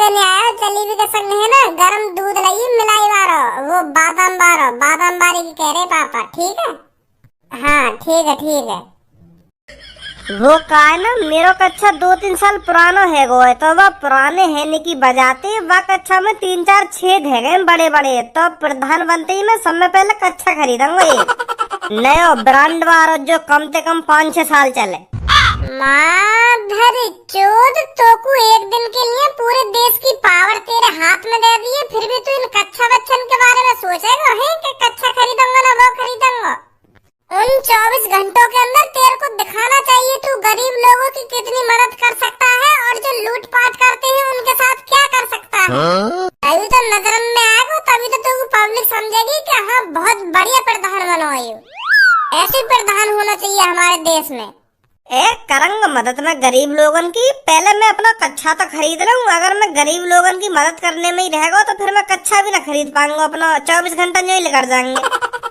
करने आया जलेबी का संग है ना, गरम दूध लगी मिलाई वारो, वो बादाम बारी की कह रहे पापा। ठीक है, हाँ ठीक है ठीक है। वो का है ना, मेरा कच्छा 2-3 साल पुराना है गो है, तो वह पुराने है की बजाते वह कच्छा में 3-4 छेद है गए बड़े बड़े। तो प्रधान बनते ही मैं समय पहले कच्छा खरीदूंगा एक नया ब्रांड वाला जो कम से कम 5-6 साल चले। माधर चोद, तो को एक दिन के लिए पूरे देश की पावर तेरे हाथ में दे दी है, फिर भी तू इन कच्छा बच्चन के बारे में सोचेगा है कि कच्छा खरीदूंगा ना वो खरीदूंगा। उन 24 घंटों के अंदर तेरे को दिखाना चाहिए तू गरीब लोगों की कितनी मदद कर सकता है और जो लूटपाट करते हैं उनके साथ क्या कर सकता है। अभी तो नजर में आएगा तभी तो तू पब्लिक समझेगी कि हाँ बहुत बढ़िया प्रधान बनवाई। ऐसे प्रधान होना चाहिए हमारे देश में। एक करंग मदद में गरीब लोगन की, पहले मैं अपना कच्छा तो खरीद लूं। अगर मैं गरीब लोगन की मदद करने में ही रहेगा तो फिर मैं कच्छा भी ना खरीद पाऊंगा, अपना 24 घंटा यही लेकर जाएंगे।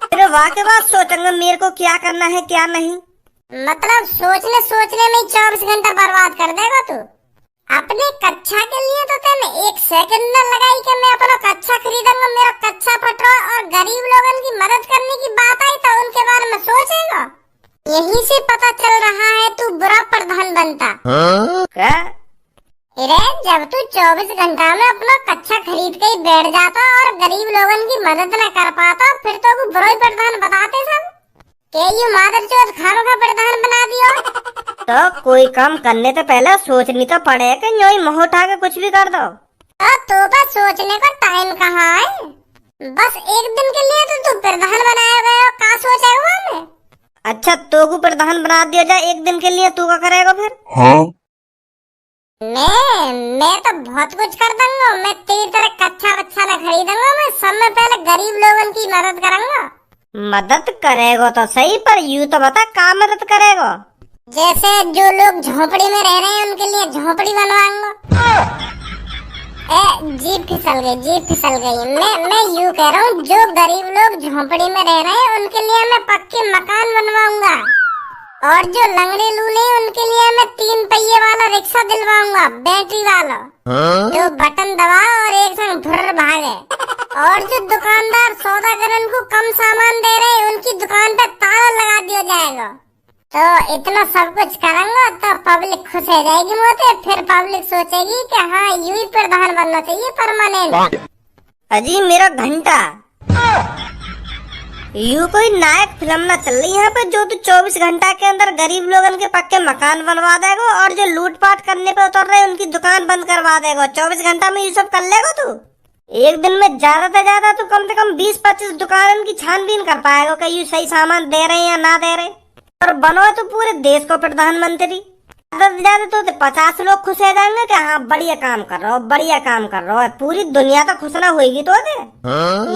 फिर वहाँ के बाद सोचेंगे मेरे को क्या करना है क्या नहीं। मतलब सोचने में ही 24 घंटा बर्बाद कर देगा तू। अपने कच्छा के लिए तो तेने 1 सेकंड न लगाई कि मैं अपना कच्छा खरीदूंगा, मेरा कच्छा फटवा, और गरीब लोगन की मदद करने की बात आई तो उनके बारे में सोचेगा। यहीं से पता चल रहा है तू बुरा प्रधान बनता। क्या? अरे जब तू 24 घंटा में अपना कच्छा खरीद के ही बैठ जाता और गरीब लोगन की मदद न कर पाता, फिर तो को बुरा प्रधान बताते सब के यू मादरचोद खानों का प्रधान बना दियो। तो कोई काम करने से पहले सोचनी तो पड़े कि यूं ही मुंह उठा के कुछ भी कर दो। तो बस सोचने का टाइम कहाँ है, बस एक दिन के लिए तो तू प्रधान बनाया गया, का सोचेगा मैं। अच्छा तो को प्रधान बना दिया जाए एक दिन के लिए, तू क्या करेगा फिर? हाँ मैं तो बहुत कुछ कर दूंगा। मैं तेरी तरह कच्चा बच्चा न खरीदूंगा, मैं सब में पहले गरीब लोगों की मदद करूंगा। मदद करेगा तो सही, पर यूं तो बता का मदद करेगा। जैसे जो लोग झोपड़ी में रह रहे हैं उनके लिए झोपड़ी बनवाऊंगा। जीप फिसल गई। मैं यूँ कह रहा हूँ जो गरीब लोग झोपड़ी में रह रहे हैं उनके लिए मैं पक्के मकान बनवाऊंगा, और जो लंगड़े लूले उनके लिए मैं 3 पहिए वाला रिक्शा दिलवाऊंगा, बैटरी वाला, जो बटन दबा और एक संग भुर्र भागे। और जो दुकानदार सौदागरन को कम सामान दे रहे हैं उनकी दुकान पे ताला लगा दिया जाएगा। तो इतना सब कुछ करूंगा तो पब्लिक खुश हो जाएगी मोते, फिर पब्लिक सोचेगी कि हाँ यूं ही प्रधान बनना चाहिए परमानेंट। अजी मेरा घंटा, यूं कोई नायक फिल्म ना चल रही यहाँ पे जो तू 24 घंटा के अंदर गरीब लोगन के पक्के मकान बनवा देगा और जो लूटपाट करने पे उतर रहे उनकी दुकान बंद करवा देगा। 24 घंटा में ये सब कर लेगा तू? एक दिन में ज्यादा से ज्यादा तू कम से कम 20-25 दुकान की छानबीन कर पाएगा कि ये सही सामान दे रहे हैं या ना दे रहे, और बनो तो पूरे देश को प्रधानमंत्री। ज्यादा तो 50 लोग खुश हो जाएंगे कि हाँ बढ़िया काम कर रहा हो। पूरी दुनिया तो खुश ना होगी तो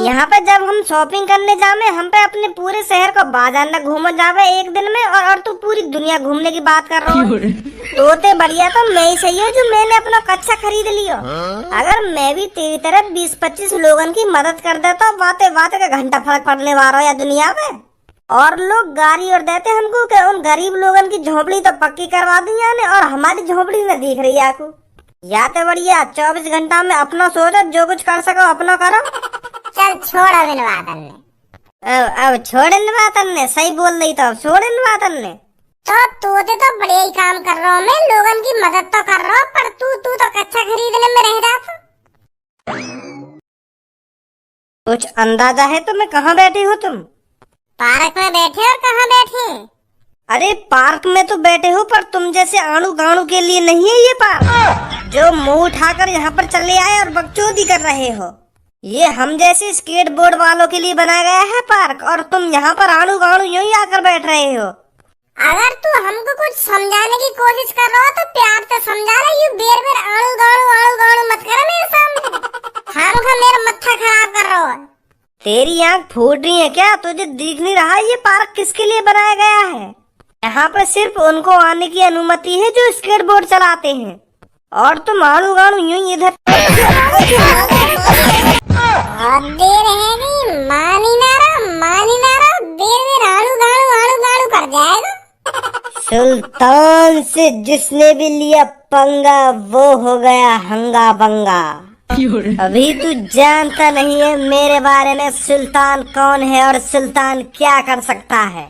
यहाँ पे जब हम शॉपिंग करने जावे, हम पे अपने पूरे शहर को बाजार न घूम जावे एक दिन में, और तू पूरी दुनिया घूमने की बात कर रहा हो। तो बढ़िया तो मैं ही सही हूँ जो मैंने अपना कच्छा खरीद लियो। अगर मैं भी तेरी तरह 20-25 लोगन की मदद कर देता बातें का घंटा फर्क पड़ने वाला हो या दुनिया में। और लोग गाड़ी और देते हमको कि उन गरीब लोगन की झोपड़ी तो पक्की करवा दी ने, और हमारी झोपड़ी न दिख रही है आपको। या तो बढ़िया 24 घंटा में अपना सोचो, जो कुछ कर सको अपना करो। चल छोड़ अब छोड़ ने सही बोल रही, तो छोड़ ने तो तू बढ़िया ही काम कर रहा हूँ, मैं लोगन की मदद तो कर रहा हूँ, पर तू तो कच्चा खरीदने में रह जाता। कुछ अंदाजा है तुम्हें कहाँ बैठी हो तुम? पार्क में बैठे। और कहाँ बैठे? अरे पार्क में तो बैठे हो, पर तुम जैसे आड़ू गाड़ू के लिए नहीं है ये पार्क जो मुंह उठाकर यहाँ पर चले आए और बकचोदी कर रहे हो। ये हम जैसे स्केटबोर्ड वालों के लिए बनाया गया है पार्क, और तुम यहाँ पर आड़ू गाड़ू यूं ही आकर बैठ रहे हो। अगर तू हमको कुछ समझाने की कोशिश कर रहा हो तो प्यार से समझा रहा, यू बेर आड़ू गाड़ू मत कर मेरे सामने। हम मेरा मत्था खराब कर रहा है। तेरी आँख फूट रही है क्या? तुझे दिख नहीं रहा ये पार्क किसके लिए बनाया गया है? यहाँ पर सिर्फ उनको आने की अनुमति है जो स्केटबोर्ड चलाते हैं, और तुम आड़ू गाड़ू यूं ही इधर। देर है नहीं, मानी नारा बेर आड़ू गाड़ू कर जाएगा। सुल्तान से जिसने भी लिया पंगा वो हो गया हंगा बंगा। अभी तू जानता नहीं है मेरे बारे में सुल्तान कौन है और सुल्तान क्या कर सकता है।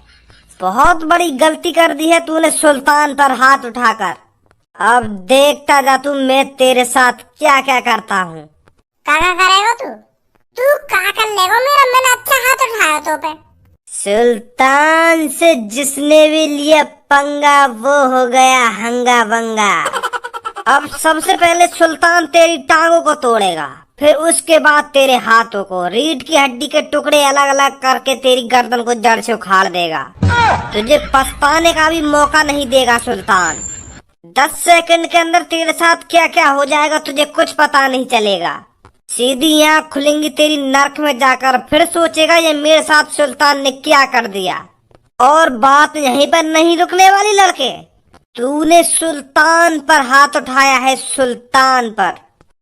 बहुत बड़ी गलती कर दी है तूने सुल्तान पर हाथ उठाकर। अब देखता जा तू मैं तेरे साथ क्या क्या करता हूँ। क्या करेगा तू क्या कर लेगा मेरा? मैंने अच्छा हाथ उठाया तो पे। सुल्तान से जिसने भी लिया पंगा वो हो गया हंगा बंगा। अब सबसे पहले सुल्तान तेरी टांगों को तोड़ेगा, फिर उसके बाद तेरे हाथों को, रीढ़ की हड्डी के टुकड़े अलग अलग करके तेरी गर्दन को जड़ से उखाड़ देगा। तुझे पछताने का भी मौका नहीं देगा सुल्तान। 10 सेकंड के अंदर तेरे साथ क्या क्या हो जाएगा तुझे कुछ पता नहीं चलेगा। सीधी आँख खुलेंगी तेरी नर्क में जाकर, फिर सोचेगा ये मेरे साथ सुल्तान ने क्या कर दिया। और बात यहीं पर नहीं रुकने वाली लड़के। तूने सुल्तान पर हाथ उठाया है, सुल्तान पर,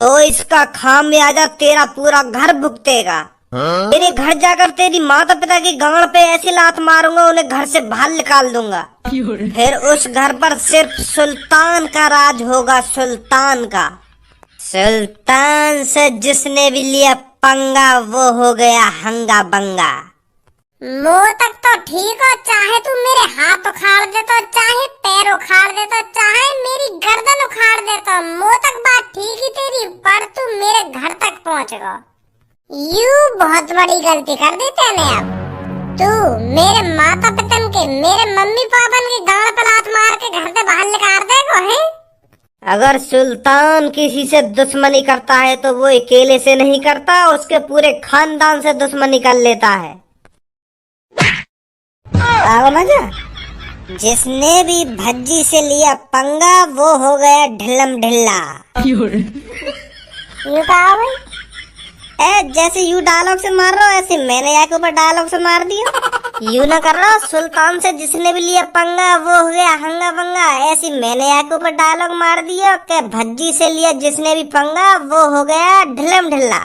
तो इसका खामियाजा तेरा पूरा घर भुगतेगा। तेरे घर जाकर तेरी माता पिता की गांड पे ऐसी लात मारूंगा उन्हें घर से बाहर निकाल दूंगा। फिर उस घर पर सिर्फ सुल्तान का राज होगा, सुल्तान का। सुल्तान से जिसने भी लिया पंगा वो हो गया हंगा बंगा। मुंह तक तो ठीक हो, चाहे तू मेरे हाथ उखाड़ दे तो, चाहे पैर उखाड़ दे तो, चाहे मेरी गर्दन उखाड़ दे तो, मुंह तक बात ठीक ही तेरी, पर तू मेरे घर तक पहुंचेगा। यू बहुत बड़ी गलती कर दी तूने। अब तू मेरे माता पिता के, मेरे मम्मी पापा के गांड पे लात मार के घर से बाहर निकाल देगा है। अगर सुल्तान किसी से दुश्मनी करता है तो वो अकेले से नहीं करता, उसके पूरे खानदान से दुश्मनी कर लेता है। मजा। जिसने भी भज्जी से लिया पंगा वो हो गया ढिल्लम ढिल्ला। यू कहा भाई? जैसे यू डायलॉग से मार रहा हो ऐसे मैंने यहाँ के ऊपर डायलॉग से मार दिया। यू ना कर रहा, सुल्तान से जिसने भी लिया पंगा वो हो गया हंगा बंगा, ऐसी मैंने यहाँ के ऊपर डायलॉग मार दिया कि भज्जी से लिया जिसने भी पंगा वो हो गया ढिल्लम ढिल्ला।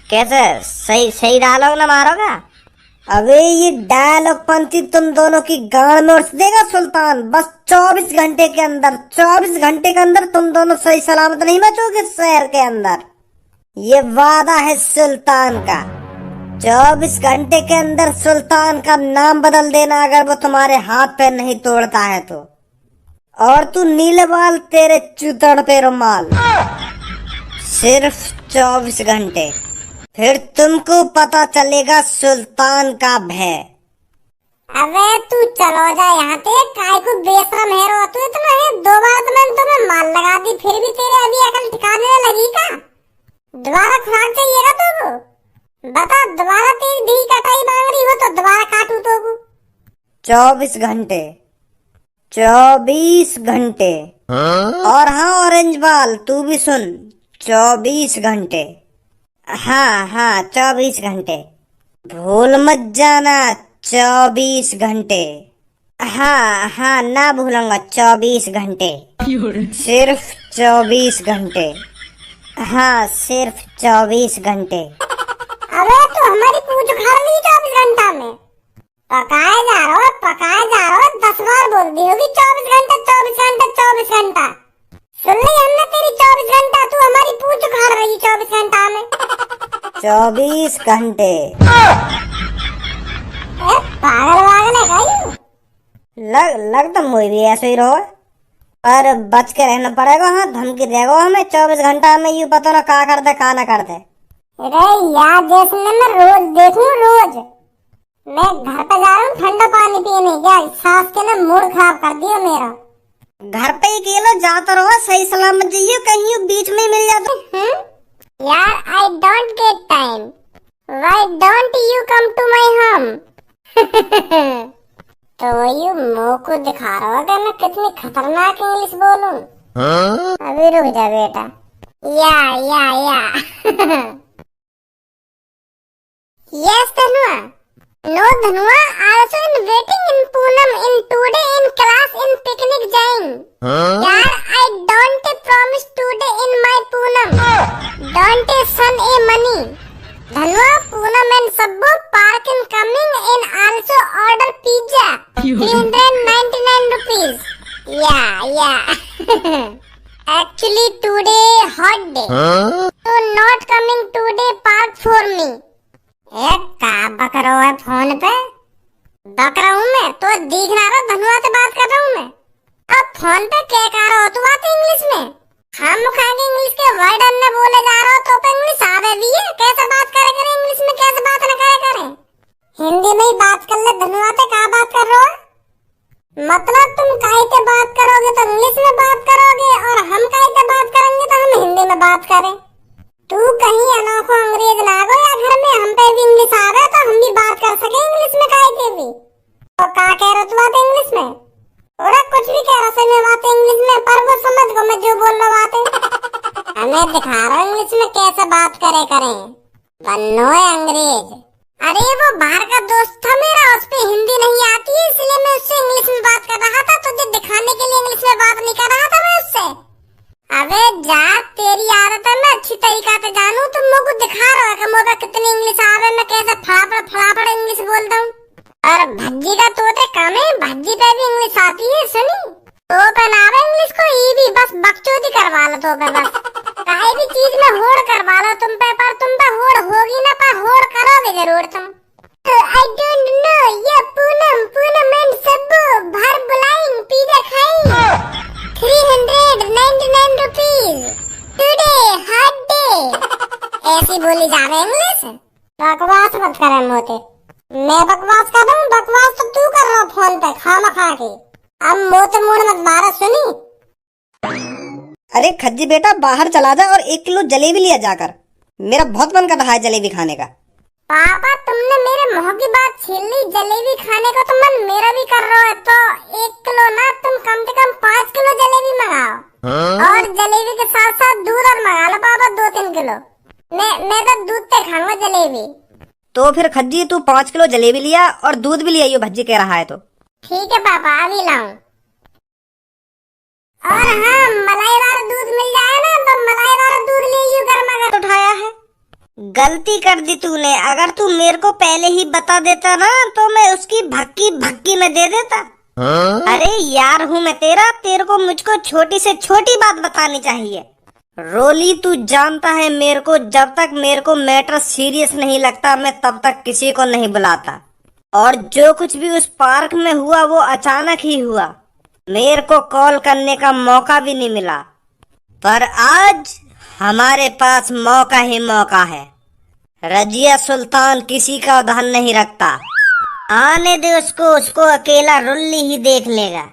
कैसे सही डायलॉग ना मारोगा? अबे ये डायलॉग पंथी तुम दोनों की गांड में उठ देगा सुल्तान। बस 24 घंटे के अंदर, 24 घंटे के अंदर तुम दोनों सही सलामत नहीं बचोगे शहर के अंदर। ये वादा है सुल्तान का। 24 घंटे के अंदर सुल्तान का नाम बदल देना अगर वो तुम्हारे हाथ पे नहीं तोड़ता है तो। और तू नीले बाल तेरे चूतड़ पे रुमाल। सिर्फ 24 घंटे, फिर तुमको पता चलेगा सुल्तान का भय। अबे तू चलो जा यहाँ से, काय को बेशरम है रो तू इतना है। 2 बार तो मैंने तुम्हें मार लगा दी, फिर भी तेरे अभी अकल ठिकाने लगी का? दोबारा खुराक चाहिएगा तुमको? बता, दोबारा तेरी दी कटाई मांग रही हो तो दोबारा काटू तो? 24 घंटे, 24 घंटे। और हाँ ऑरेंज बाल तू भी सुन, 24 घंटे। हाँ 24 घंटे, भूल मत जाना। 24 घंटे। हाँ ना भूलूंगा। 24 घंटे, सिर्फ 24 घंटे। हाँ सिर्फ 24 घंटे। अबे तू हमारी पूछ उखाड़ ली 24 घंटा में। पकाए जा रहा हो 10 बार बोल दी होगी 24 घंटा 24 घंटा 24 घंटा। सुन ली हमने तेरी 24 घंटा, तू हमारी पूछ उखाड़ रही 24 घंटा में। 24 घंटे। पागल है भाई। लग तो मुझे भी ऐसे ही रहो, पर बच के रहना पड़ेगा। हाँ धमकी देगा हमें 24 घंटा में, यूँ पता ना क्या कर दे क्या ना कर दे। अरे यार जैसे मैं रोज देखूं, रोज मैं घर पे जा रहा हूँ ठंडा पानी पीने, क्या सास के ना मूड खराब कर दिया मेरा। घर पे ही अकेला जाता रहो, सही सलामत जाइए, कहीं बीच में मिल जाता। यार I don't get time. Why don't you come to my home? तो यू मुंह को दिखा रहा होगा मैं कितनी खतरनाक इंग्लिश बोलूं। अभी रुक जा बेटा। या Yes Dhanua. No Dhanua also in waiting in Poonam in today in class in picnic जाएं। यार I don't promise today in my Poonam. Don't son a money. Dhanua Poonam and Sabbu park in coming in also order pizza actually today hot day, तो not coming today park for me. एक का बक रहा है phone पे? बक रहा हूँ मैं तो दिख ना रहा, धनुआ से बात कर रहा हूँ मैं। अब फोन पे क्या कर रहा हो तू बात इंग्लिश में? हम खाएंगे इंग्लिश के वर्ड अन्य बोले जा रहा हो तो पे इंग्लिश आवे भी है? कैसे बात करे करे इंग्लिश में, कैसे बात न करे करे? हिंदी में ही बात कर ले धनुआ से, कहाँ बात कर रहे हो? मतलब तुम काहे से बात करोगे तो इंग्लिश में बात करोगे और हम काहे से बात करेंगे तो हम हिंदी में बात करें। तू कहीं अनोखो अंग्रेज ना गो या घर में हम पे भी इंग्लिश आवे तो हम भी बात कर सके इंग्लिश में काहे के भी। तो का कह रहे तू बात इंग्लिश में? और कुछ भी कह रहा सही में बात इंग्लिश में, पर वो समझ गो मैं जो बोल रहा बात हमें दिखा रहा इंग्लिश में कैसे बात करे करें। बन्नो अंग्रेज। अरे वो बाहर का दोस्त था मेरा, उस पे हिंदी नहीं आती है इसलिए मैं उससे इंग्लिश में बात कर रहा था, तुझे दिखाने के लिए इंग्लिश में बात नहीं कर रहा था मैं उससे। अबे जा, तेरी आदत है मैं अच्छी तरीका से जानू, तुम मुझे को दिखा रहा है कि मुझे कितनी इंग्लिश आवे, मैं कैसे फड़ाफड़ इंग्लिश बोलता हूँ। और भज्जी का तोते काम है, भज्जी पे भी इंग्लिश आती है सुनी। तो पहनावे इंग्लिश को ई भी बस बकचोदी करवा लो तो पे बस कहीं भी चीज में होड़ करवा लो तुम पे, पर तुम पे होड़ होगी ना, पर होड़ करोगे जरूर तुम। आई डोंट नो ये पूनम एंड सब्बू बाहर बुलाएं पिज्जा खाएं 399 रुपीज टुडे हॉट डे। ऐसी बोली जावे इंग्लिश। बकवास मत करे मोटे। मैं बकवास कर रहा हूँ? बकवास तो तू कर रहा हो फोन पे खामखा के। अब मोटे मुड़ मत मारा सुनी। अरे खज्जी बेटा बाहर चला जा और 1 किलो जलेबी लिया जाकर, मेरा बहुत मन कर रहा है जलेबी खाने का। पापा तुमने मेरे मुंह की बात छीन ली, जलेबी खाने का तो मन मेरा भी कर रहा है, तो 1 किलो ना तुम कम से कम 5 किलो जलेबी मंगाओ। और जलेबी के साथ साथ दूध और मंगा लो पापा 2-3 किलो। मैं तो दूध पे खाऊंगा जलेबी। तो फिर खज्जी तू 5 किलो जलेबी लिया और दूध भी लिया, भज्जी कह रहा है तो। ठीक है पापा अभी लाऊं। और हाँ मलाई वाला दूध मिल जाए ना तो मलाई वाला दूध ले यूं गर्मा गर्म उठाया है। गलती कर दी तूने, अगर तू मेरे को पहले ही बता देता ना तो मैं उसकी भक्की में दे देता। अरे यार हूँ मैं तेरा, तेरे को मुझको छोटी से छोटी बात बतानी चाहिए। रोली तू जानता है मेरे को, जब तक मेरे को मैटर सीरियस नहीं लगता मैं तब तक किसी को नहीं बुलाता। और जो कुछ भी उस पार्क में हुआ वो अचानक ही हुआ, मेरे को कॉल करने का मौका भी नहीं मिला। पर आज हमारे पास मौका ही मौका है। रजिया सुल्तान किसी का उधार नहीं रखता, आने दे उसको अकेला रुल्ली ही देख लेगा।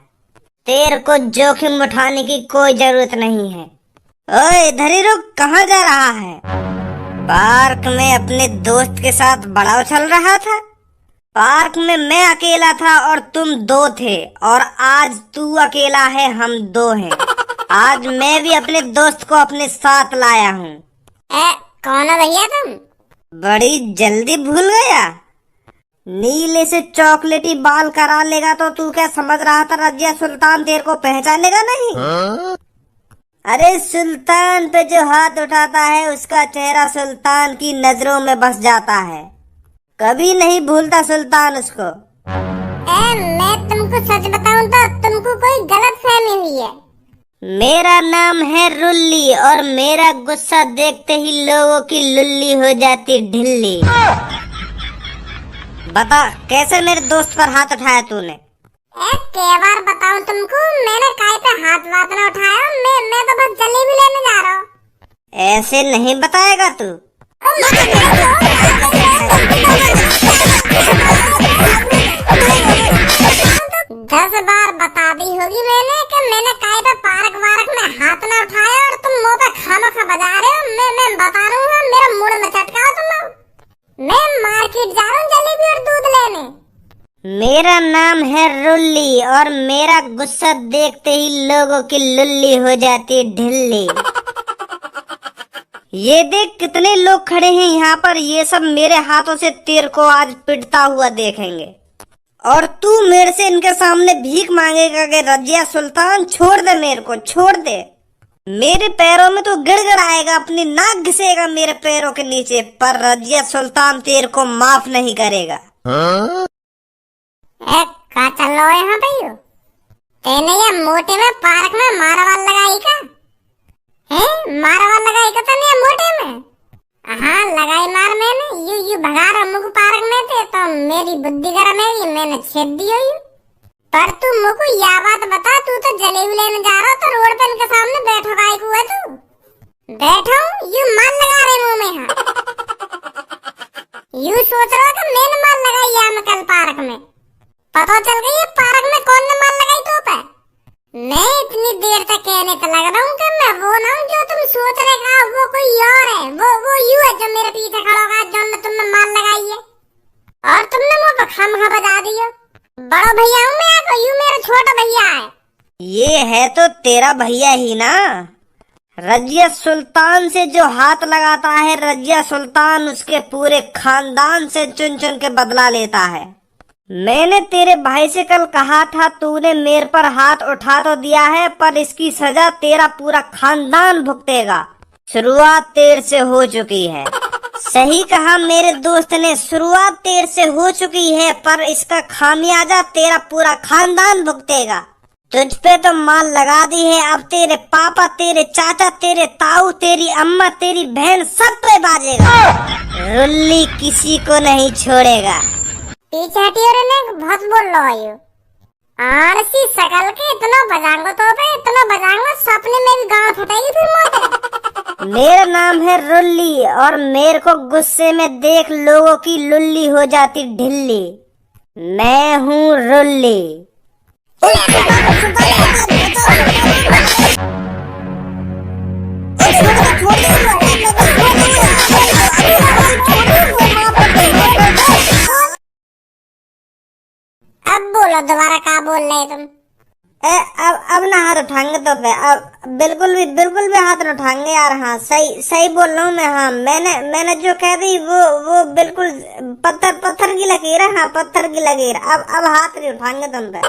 तेरे को जोखिम उठाने की कोई जरूरत नहीं है। ओए इधर ही रुक, कहाँ जा रहा है? पार्क में अपने दोस्त के साथ बड़ा उछल रहा था। पार्क में मैं अकेला था और तुम 2 थे, और आज तू अकेला है हम 2 हैं। आज मैं भी अपने दोस्त को अपने साथ लाया हूँ। कौन है भैया तुम? बड़ी जल्दी भूल गया? नीले से चॉकलेटी बाल करा लेगा तो तू क्या समझ रहा था रजिया सुल्तान तेरे को पहचानेगा नहीं? अरे सुल्तान पे जो हाथ उठाता है उसका चेहरा सुल्तान की नजरों में बस जाता है, कभी नहीं भूलता सुल्तान उसको। मैं तुमको सच बताऊं तो तुमको कोई गलत फहमी हुई है। मेरा नाम है रुल्ली और मेरा गुस्सा देखते ही लोगों की लुल्ली हो जाती ढिल्ली। बता कैसे मेरे दोस्त पर हाथ उठाया तूने? कई बार बताऊं तुमको, मैंने काय पे हाथ वाथ न उठाया, मैं तो बस जलेबी लेने जा रहा हूँ। ऐसे नहीं बताएगा तू। 10 बार बता दी होगी मैंने कि मैंने काय पे पार्क वार्क में हाथ न उठाया और तुम मुंह पे खामखा बजा रहे हो। मैं बता रहा हूँ, मेरा मूड में चटकाओ तुम। मैं मार्केट जा रहा हूँ जलेबी और दूध लेने। मेरा नाम है रुल्ली और मेरा गुस्सा देखते ही लोगों की लुल्ली हो जाती ढिल्ली। ये देख कितने लोग खड़े हैं यहाँ पर, ये सब मेरे हाथों से तेरे को आज पिटता हुआ देखेंगे। और तू मेरे से इनके सामने भीख मांगेगा कि रजिया सुल्तान छोड़ दे, मेरे को छोड़ दे। मेरे पैरों में तो गिड़गिड़ आएगा, अपनी नाक घिसेगा मेरे पैरों के नीचे, पर रजिया सुल्तान तेरे को माफ नहीं करेगा। कहाँ चल रहा है यहाँ पे? तेने ये मोटे में पार्क में मारा वाला मैंने छेद दी हुई। पर तू मुझको यह बात बता, तू तो जलेबी लेने जा रहा तो रोड पे इनके सामने बैठो काय को है तू? बैठो यू माल लगा रहे मुंह में। हाँ यू सोच रहा कि मैंने माल लगाई है मैं कल पार्क में? पता चल गई है पार्क में कौन ने माल लगाई तो पे। मैं इतनी देर तक कहने तो लग रहा हूँ कि मैं वो ना हूँ जो तुम सोच रहे हो, वो कोई और है। वो यू है जो मेरे पीछे खड़ा होगा, जो ने तुमने माल लगाई है और तुमने मुझे खामखा बजा दिया। बड़ा भैया हूँ मैं, को यू मेरा छोटा भैया है। ये है तो तेरा भैया ही ना। रजिया सुल्तान से जो हाथ लगाता है, रजिया सुल्तान उसके पूरे खानदान से चुन चुन के बदला लेता है। मैंने तेरे भाई से कल कहा था, तूने मेरे पर हाथ उठा तो दिया है, पर इसकी सजा तेरा पूरा खानदान भुगतेगा। शुरुआत तेरे से हो चुकी है। सही कहा मेरे दोस्त ने, शुरुआत तेरे से हो चुकी है, पर इसका खामियाजा तेरा पूरा खानदान भुगतेगा। तुझ पे तो माल लगा दी है, अब तेरे पापा, तेरे चाचा, तेरे ताऊ, तेरी अम्मा, तेरी बहन सब पे बाजेगा। रुल्ली किसी को नहीं छोड़ेगा। पीछे हटियो रे, बहुत बोल रहा है यू। आरसी सकल के इतना बजाऊंगा तो पे, इतना बजाऊंगा सपने में भी गांव फटेगी फिर मोटे। मेरा नाम है रुल्ली और मेरे को गुस्से में देख लोगों की लुल्ली हो जाती ढिल्ली। मैं हूँ रुल्ली। अब बोलो दोबारा, क्या बोल रहे तुम? अब ना हाथ उठाएंगे तो पे, अब बिल्कुल भी हाथ न उठाएंगे यार। हाँ सही बोल रहा हूँ मैं। हाँ मैंने जो कह दी वो बिल्कुल पत्थर की लकीर है। हाँ पत्थर की लकीर। अब हाथ नहीं उठाएंगे तुम पे।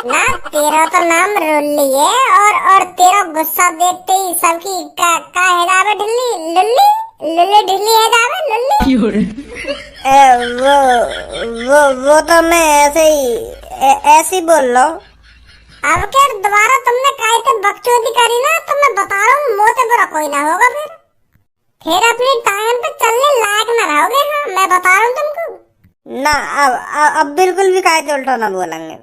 ना तेरा तो नाम रुल्ली है और तेरा गुस्सा देखते ही सबकी का है जावे ढिल्ली, लुल्ली ढिल्ली है जावे लुल्ली। वो तो मैं ऐसे ही बोल रहा हूँ। अब क्या दोबारा तुमने काहे से बकचोदी करी ना, तो मैं बता रहा हूँ मोते बुरा कोई ना होगा फिर अपनी टांगन पे चलने लायक ना रहोगे। हाँ मैं बता रहा हूँ तुमको। ना अब बिल्कुल भी काहे से उल्टा ना बोलेंगे।